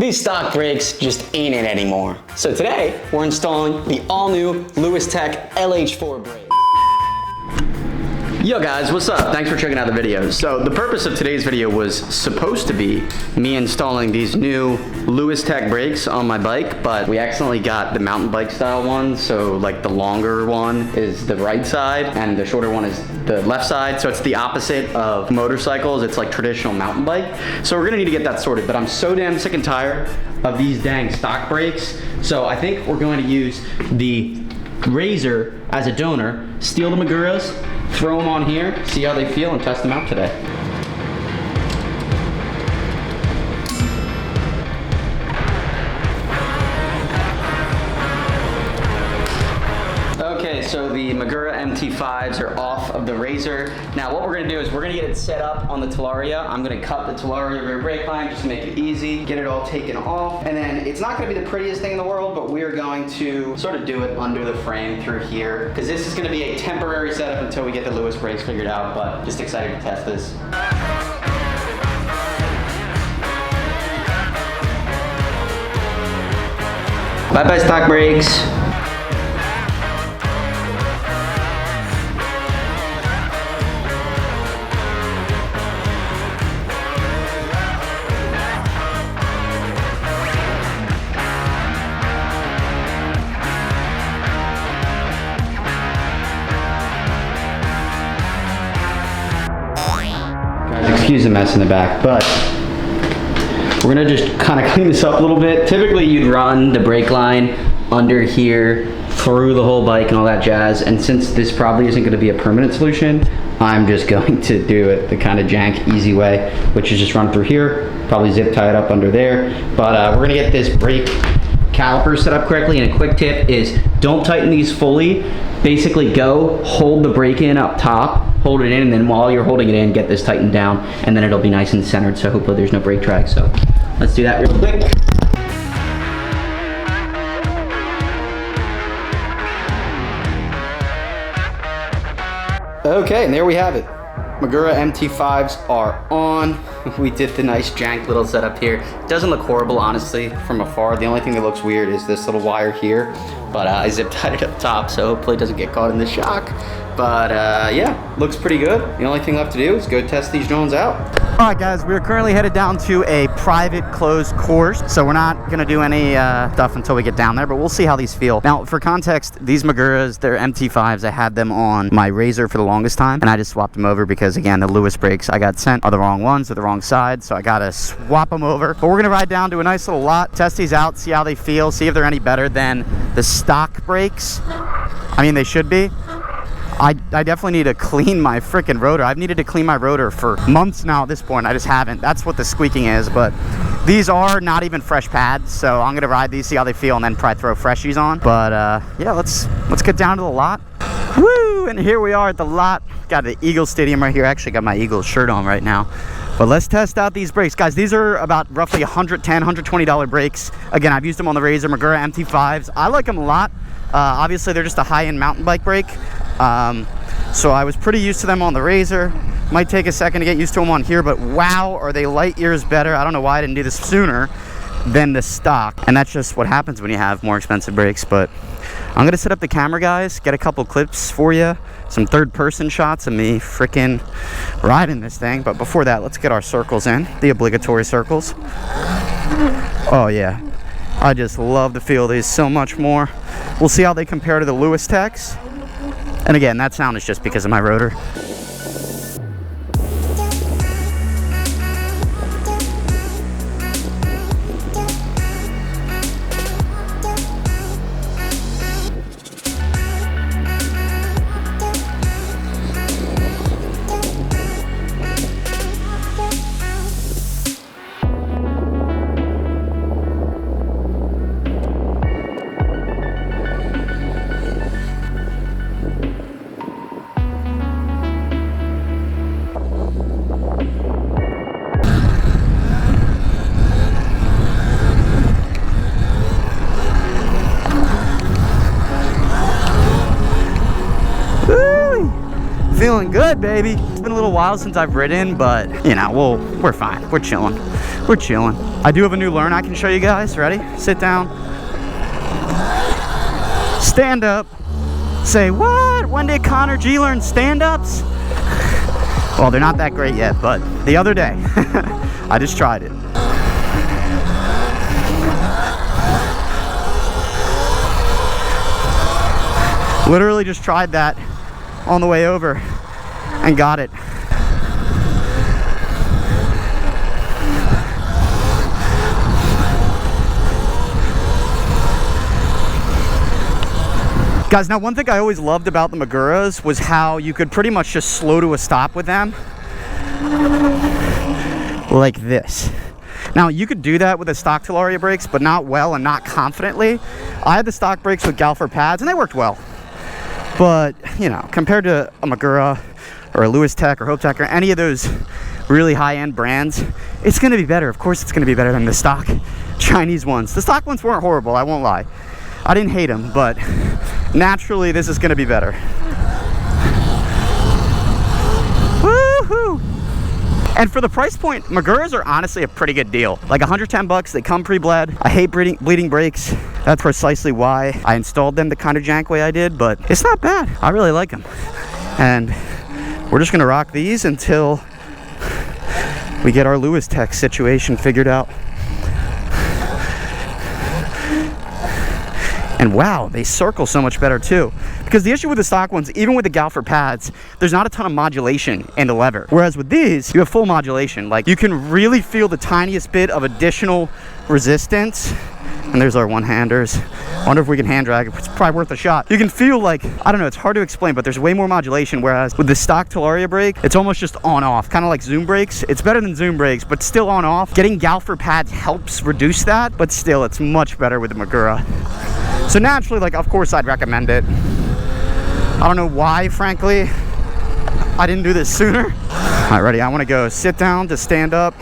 These stock brakes just ain't it anymore. So today, we're installing the all-new Lewis Tech LH4 brake. Yo guys, what's up? Thanks for checking out the video. So the purpose of today's video was supposed to be me installing these new Lewis Tech brakes on my bike, but we accidentally got the mountain bike style one. So like the longer one is the right side and the shorter one is the left side. So it's the opposite of motorcycles. It's like traditional mountain bike. So we're gonna need to get that sorted, but I'm so damn sick and tired of these dang stock brakes. So I think we're going to use the Razor as a donor, steal the Maguras, throw them on here, see how they feel, and test them out today. Okay, so the Magura MT5s are off of the Razor. Now what we're gonna do is we're gonna get it set up on the Talaria. I'm gonna cut the Talaria rear brake line just to make it easy, get it all taken off. And then it's not gonna be the prettiest thing in the world, but we're going to sort of do it under the frame through here, because this is gonna be a temporary setup until we get the Lewis brakes figured out, but just excited to test this. Bye-bye stock brakes. Excuse the mess in the back, but we're gonna just kind of clean this up a little bit. Typically you'd run the brake line under here through the whole bike and all that jazz, and since this probably isn't going to be a permanent solution, I'm just going to do it the kind of jank easy way, which is just run through here, probably zip tie it up under there. But we're gonna get this brake caliper set up correctly, and a quick tip is don't tighten these fully. Basically go hold the brake in up top, hold it in, and then while you're holding it in, get this tightened down, and then it'll be nice and centered, so hopefully there's no brake drag. So let's do that real quick. Okay, and there we have it. Magura MT5s are on. We did the nice jank little setup here. It doesn't look horrible, honestly, from afar. The only thing that looks weird is this little wire here, but I zip tied it up top, so hopefully it doesn't get caught in the shock. But yeah, looks pretty good. The only thing left to do is go test these drones out. All right, guys, we're currently headed down to a private closed course, so we're not gonna do any stuff until we get down there, but we'll see how these feel. Now, for context, these Maguras, they're MT5s. I had them on my Razor for the longest time, and I just swapped them over because, again, the Lewis brakes I got sent are the wrong ones, they're the wrong side, so I gotta swap them over. But we're gonna ride down to a nice little lot, test these out, see how they feel, see if they're any better than the stock brakes. I mean, they should be. I definitely need to clean my freaking rotor. I've needed to clean my rotor for months now at this point. I just haven't. That's what the squeaking is. But these are not even fresh pads, so I'm gonna ride these, see how they feel, and then probably throw freshies on. But yeah, let's get down to the lot. Woo! And here we are at the lot. Got the Eagle Stadium right here. Actually got my Eagles shirt on right now. But let's test out these brakes. Guys, these are about roughly $110, $120 brakes. Again, I've used them on the Razor Magura MT5s. I like them a lot. Obviously, they're just a high-end mountain bike brake. So I was pretty used to them on the Razor. Might take a second to get used to them on here, but wow, are they light years better. I don't know why I didn't do this sooner than the stock. And that's just what happens when you have more expensive brakes. But I'm gonna set up the camera, guys, get a couple clips for you, some third-person shots of me freaking riding this thing. But before that, let's get our circles in, the obligatory circles. Oh yeah, I just love the feel of these so much more. We'll see how they compare to the Lewis Techs. And again, that sound is just because of my rotor. Feeling good, baby. It's been a little while since I've ridden, but you know, we're fine. We're chilling. We're chilling. I do have a new learn I can show you guys. Ready? Sit down. Stand up. Say, what? When did ConnorG learn stand-ups? Well, they're not that great yet, but the other day, I just tried it. Literally just tried that on the way over and got it. Guys, now one thing I always loved about the Maguras was how you could pretty much just slow to a stop with them. Like this. Now, you could do that with the stock Talaria brakes, but not well and not confidently. I had the stock brakes with Galfer pads, and they worked well. But, you know, compared to a Magura or a Lewis Tech or Hope Tech or any of those really high-end brands, it's going to be better. Of course, it's going to be better than the stock Chinese ones. The stock ones weren't horrible, I won't lie. I didn't hate them, but naturally, this is going to be better. Woohoo! And for the price point, Maguras are honestly a pretty good deal. Like 110 bucks, they come pre-bled. I hate bleeding brakes. That's precisely why I installed them the kind of jank way I did, but it's not bad. I really like them. And we're just gonna rock these until we get our Lewis Tech situation figured out. And wow, they circle so much better too. Because the issue with the stock ones, even with the Galfer pads, there's not a ton of modulation in the lever. Whereas with these, you have full modulation. Like, you can really feel the tiniest bit of additional resistance. And there's our one-handers. I wonder if we can hand drag it. It's probably worth a shot. You can feel like, I don't know, it's hard to explain, but there's way more modulation. Whereas with the stock Talaria brake, it's almost just on-off, kind of like Zoom brakes. It's better than Zoom brakes, but still on-off. Getting Galfer pads helps reduce that, but still, it's much better with the Magura. So naturally, like, of course, I'd recommend it. I don't know why, frankly, I didn't do this sooner. All right, ready? I want to go sit down to stand up.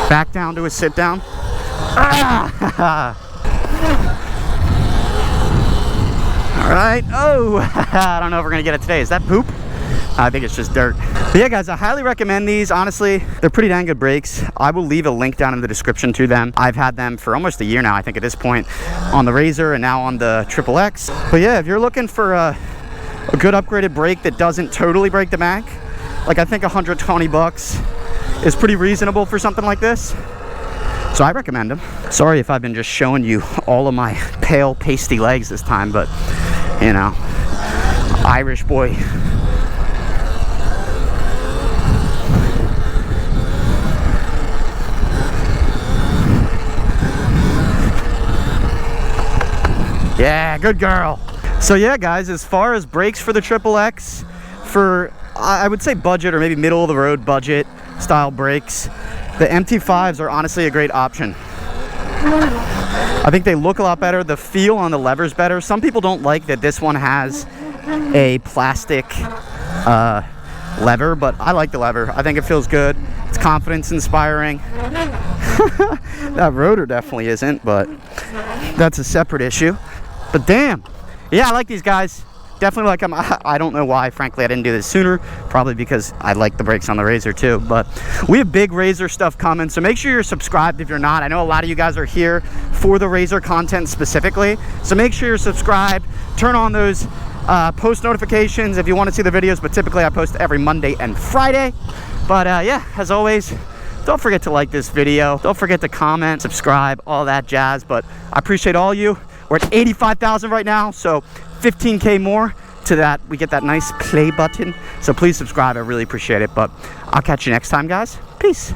Back down to a sit down. Ah! All right. Oh, I don't know if we're going to get it today. Is that poop? I think it's just dirt. But yeah, guys, I highly recommend these. Honestly, they're pretty dang good brakes. I will leave a link down in the description to them. I've had them for almost a year now, I think, at this point, on the RZR and now on the XXX. But yeah, if you're looking for a good upgraded brake that doesn't totally break the bank, like, I think 120 bucks is pretty reasonable for something like this. So I recommend them. Sorry if I've been just showing you all of my pale, pasty legs this time, but, you know, Irish boy. Yeah, good girl. So yeah, guys, as far as brakes for the XXX, for, I would say budget or maybe middle of the road budget style brakes, the MT5s are honestly a great option. I think they look a lot better. The feel on the lever's better. Some people don't like that this one has a plastic lever, but I like the lever. I think it feels good. It's confidence inspiring. That rotor definitely isn't, but that's a separate issue. But damn, yeah, I like these guys. Definitely like them. I don't know why, frankly, I didn't do this sooner. Probably because I like the brakes on the RZR too. But we have big RZR stuff coming, so make sure you're subscribed if you're not. I know a lot of you guys are here for the RZR content specifically, so make sure you're subscribed. Turn on those post notifications if you want to see the videos, but typically I post every Monday and Friday. But yeah, as always, don't forget to like this video. Don't forget to comment, subscribe, all that jazz. But I appreciate all you. We're at 85,000 right now, so 15K more to that. We get that nice play button. So please subscribe. I really appreciate it. But I'll catch you next time, guys. Peace.